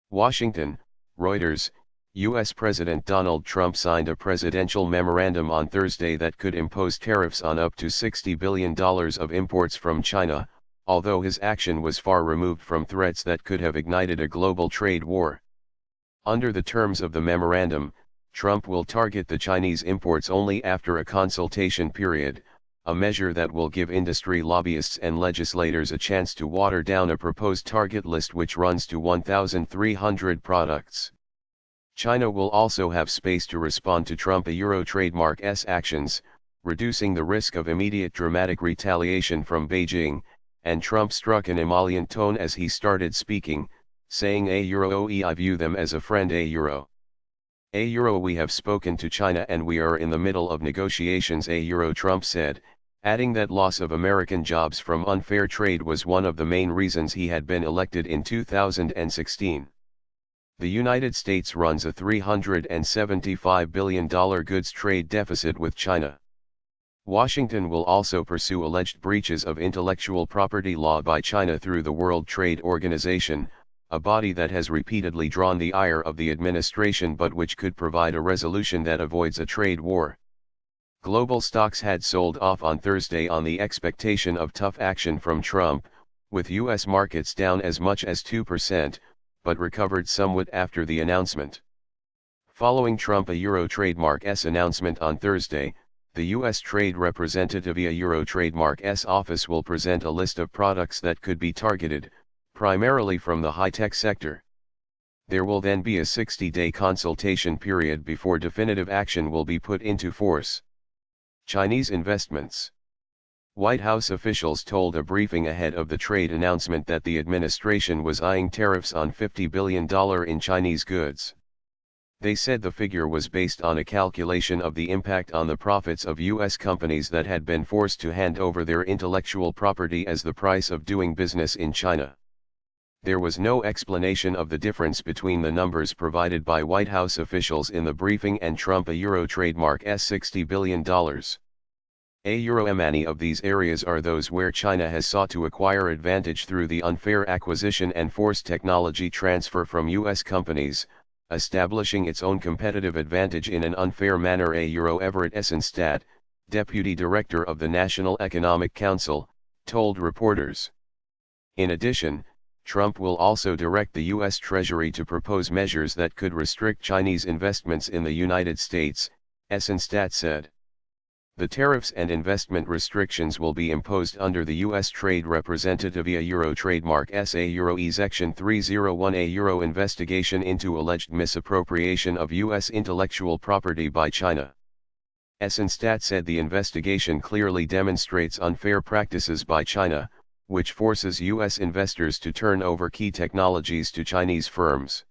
Washington, Reuters, U.S. President Donald Trump signed a presidential memorandum on Thursday that could impose tariffs on up to $60 billion of imports from China, although his action was far removed from threats that could have ignited a global trade war. Under the terms of the memorandum, Trump will target the Chinese imports only after a consultation period, a measure that will give industry lobbyists and legislators a chance to water down a proposed target list which runs to 1,300 products. China will also have space to respond to Trump Euro trademark's actions, reducing the risk of immediate dramatic retaliation from Beijing, and Trump struck an emollient tone as he started speaking, saying I view them as a friend we have spoken to China and we are in the middle of negotiations Trump said, adding that loss of American jobs from unfair trade was one of the main reasons he had been elected in 2016. The United States runs a $375 billion goods trade deficit with China. Washington will also pursue alleged breaches of intellectual property law by China through the World Trade Organization, a body that has repeatedly drawn the ire of the administration but which could provide a resolution that avoids a trade war. Global stocks had sold off on Thursday on the expectation of tough action from Trump, with U.S. markets down as much as 2%, but recovered somewhat after the announcement. Following Trump Euro trademark's announcement on Thursday, the U.S. Trade Representative Euro trademark's office will present a list of products that could be targeted, primarily from the high-tech sector. There will then be a 60-day consultation period before definitive action will be put into force. Chinese investments. White House officials told a briefing ahead of the trade announcement that the administration was eyeing tariffs on $50 billion in Chinese goods. They said the figure was based on a calculation of the impact on the profits of U.S. companies that had been forced to hand over their intellectual property as the price of doing business in China. There was no explanation of the difference between the numbers provided by White House officials in the briefing and Trump Euro trademark's $60 billion. Many of these areas are those where China has sought to acquire advantage through the unfair acquisition and forced technology transfer from U.S. companies, establishing its own competitive advantage in an unfair manner. Everett Essenstadt, deputy director of the National Economic Council, told reporters. In addition, Trump will also direct the U.S. Treasury to propose measures that could restrict Chinese investments in the United States, Essenstadt said. The tariffs and investment restrictions will be imposed under the U.S. Trade Representative Euro trademark's Section 301 investigation into alleged misappropriation of U.S. intellectual property by China. Essenstadt said the investigation clearly demonstrates unfair practices by China, which forces U.S. investors to turn over key technologies to Chinese firms.